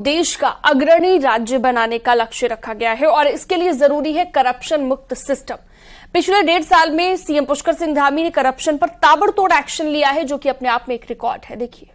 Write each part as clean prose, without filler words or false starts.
देश का अग्रणी राज्य बनाने का लक्ष्य रखा गया है और इसके लिए जरूरी है करप्शन मुक्त सिस्टम। पिछले 1.5 साल में सीएम पुष्कर सिंह धामी ने करप्शन पर ताबड़तोड़ एक्शन लिया है, जो कि अपने आप में एक रिकॉर्ड है। देखिए।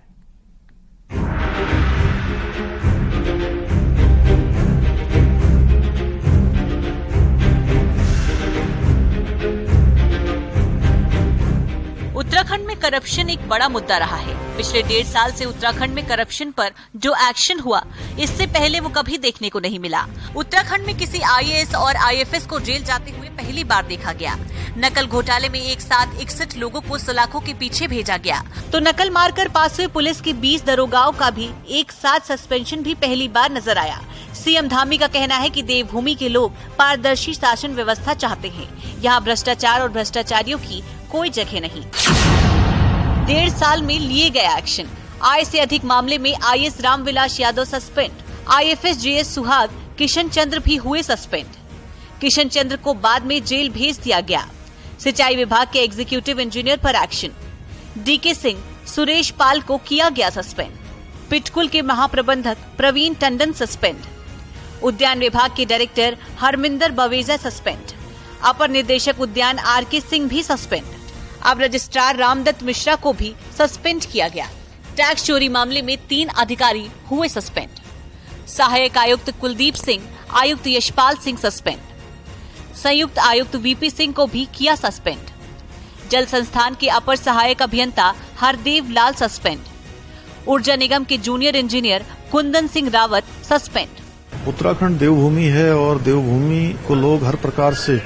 उत्तराखंड में करप्शन एक बड़ा मुद्दा रहा है। पिछले 1.5 साल से उत्तराखंड में करप्शन पर जो एक्शन हुआ, इससे पहले वो कभी देखने को नहीं मिला। उत्तराखंड में किसी आईएएस और आईएफएस को जेल जाते हुए पहली बार देखा गया। नकल घोटाले में एक साथ 61 लोगों को सलाखों के पीछे भेजा गया, तो नकल मारकर पास हुए पुलिस के 20 दरोगाओं का भी एक साथ सस्पेंशन भी पहली बार नजर आया। सीएम धामी का कहना है कि देवभूमि के लोग पारदर्शी शासन व्यवस्था चाहते हैं। यहाँ भ्रष्टाचार और भ्रष्टाचारियों की कोई जगह नहीं। 1.5 साल में लिए गए एक्शन। आय से अधिक मामले में IAS Ramvilas Yadav suspend. IFS JS सुहाग किशन चंद्र भी हुए सस्पेंड। किशन चंद्र को बाद में जेल भेज दिया गया। सिंचाई विभाग के एग्जीक्यूटिव इंजीनियर पर एक्शन। डीके सिंह, सुरेश पाल को किया गया सस्पेंड। पिटकुल के महाप्रबंधक प्रवीण टंडन सस्पेंड। उद्यान विभाग के डायरेक्टर हरमिंदर बवेजा सस्पेंड। अपर निदेशक उद्यान आरके सिंह भी सस्पेंड। अब रजिस्ट्रार रामदत्त मिश्रा को भी सस्पेंड किया गया। टैक्स चोरी मामले में 3 अधिकारी हुए सस्पेंड। सहायक आयुक्त कुलदीप सिंह, आयुक्त यशपाल सिंह सस्पेंड। संयुक्त आयुक्त वीपी सिंह को भी किया सस्पेंड। जल संस्थान के अपर सहायक अभियंता हरदेव लाल सस्पेंड। ऊर्जा निगम के junior engineer Kundan Singh Rawat suspend. Uttarakhand देवभूमि है और देवभूमि को लोग हर प्रकार से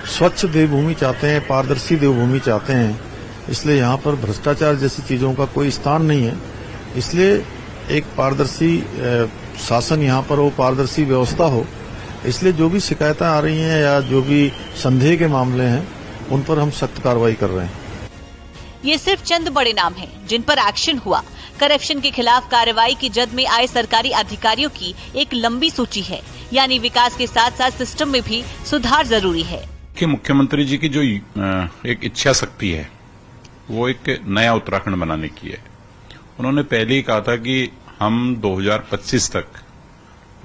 स्वच्छ देवभूमि चाहते हैं, पारदर्शी देवभूमि चाहते हैं। इसलिए यहाँ पर भ्रष्टाचार जैसी चीजों का कोई स्थान नहीं है। इसलिए एक पारदर्शी शासन यहाँ पर हो, पारदर्शी व्यवस्था हो। इसलिए जो भी शिकायतें आ रही हैं या जो भी संदेह के मामले हैं, उन पर हम सख्त कार्रवाई कर रहे हैं। ये सिर्फ चंद बड़े नाम हैं जिन पर एक्शन हुआ। करप्शन के खिलाफ कार्रवाई की जद में आए सरकारी अधिकारियों की एक लंबी सूची है। यानी विकास के साथ साथ सिस्टम में भी सुधार जरूरी है। कि मुख्यमंत्री जी की जो एक इच्छा शक्ति है, वो एक नया उत्तराखंड बनाने की है। उन्होंने पहले ही कहा था कि हम 2025 तक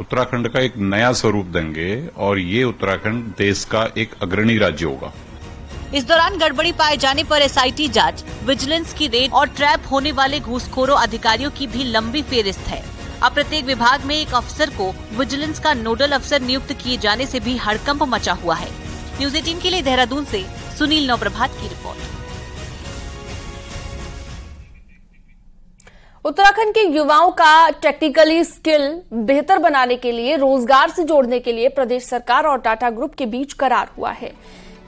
उत्तराखंड का एक नया स्वरूप देंगे और ये उत्तराखंड देश का एक अग्रणी राज्य होगा। इस दौरान गड़बड़ी पाए जाने पर एसआईटी जांच, विजिलेंस की रेड और ट्रैप होने वाले घूसखोरों अधिकारियों की भी लंबी फेहरिस्त है। अब प्रत्येक विभाग में एक अफसर को विजिलेंस का नोडल अफसर नियुक्त किए जाने से भी हड़कंप मचा हुआ है। न्यूज़ 18 के लिए देहरादून से सुनील नवप्रभात की रिपोर्ट। उत्तराखंड के युवाओं का टेक्निकली स्किल बेहतर बनाने के लिए, रोजगार से जोड़ने के लिए प्रदेश सरकार और टाटा ग्रुप के बीच करार हुआ है,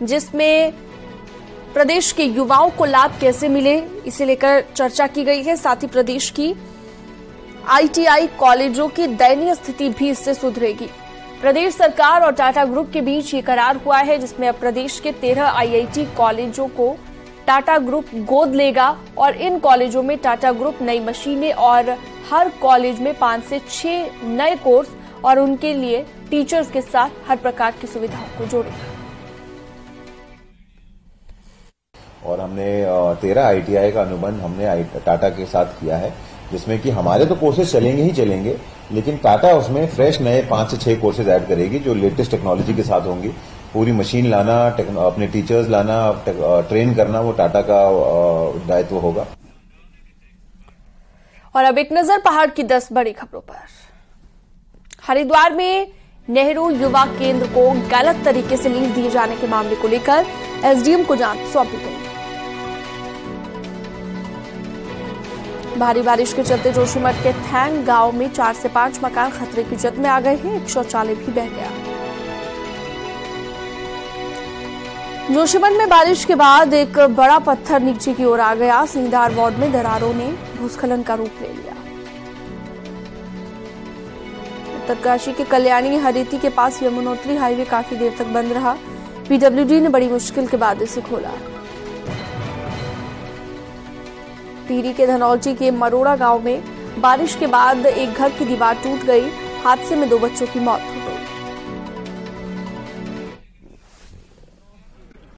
जिसमें प्रदेश के युवाओं को लाभ कैसे मिले, इसे लेकर चर्चा की गई है। साथ ही प्रदेश की आईटीआई कॉलेजों की दयनीय स्थिति भी इससे सुधरेगी। प्रदेश सरकार और टाटा ग्रुप के बीच ये करार हुआ है, जिसमें अब प्रदेश के 13 आईआईटी कॉलेजों को टाटा ग्रुप गोद लेगा और इन कॉलेजों में टाटा ग्रुप नई मशीनें और हर कॉलेज में 5 से 6 नए कोर्स और उनके लिए टीचर्स के साथ हर प्रकार की सुविधाओं को जोड़ेगा। और हमने 13 आईटीआई का अनुबंध हमने टाटा के साथ किया है, जिसमें कि हमारे तो कोर्सेज चलेंगे ही चलेंगे, लेकिन टाटा उसमें फ्रेश नए 5 से 6 कोर्सेज ऐड करेगी जो लेटेस्ट टेक्नोलॉजी के साथ होंगी। पूरी मशीन लाना, अपने टीचर्स लाना, ट्रेन करना, वो टाटा का दायित्व होगा। और अब एक नजर पहाड़ की 10 बड़ी खबरों पर। हरिद्वार में नेहरू युवा केंद्र को गलत तरीके से लीज दिए जाने के मामले को लेकर एसडीएम को जांच सौंपी गई। भारी बारिश के चलते जोशीमठ के थैंग गांव में 4 से 5 मकान खतरे की जद में आ गए हैं। एक शौचालय भी बह गया। जोशीमठ में बारिश के बाद एक बड़ा पत्थर नीचे की ओर आ गया। सिंधार वार्ड में दरारों ने भूस्खलन का रूप ले लिया। उत्तरकाशी के कल्याणी हरेती के पास यमुनोत्री हाईवे काफी देर तक बंद रहा। पीडब्ल्यूडी ने बड़ी मुश्किल के बाद इसे खोला। टिहरी के धनौल्टी के मरोड़ा गांव में बारिश के बाद एक घर की दीवार टूट गई। हादसे में 2 बच्चों की मौत।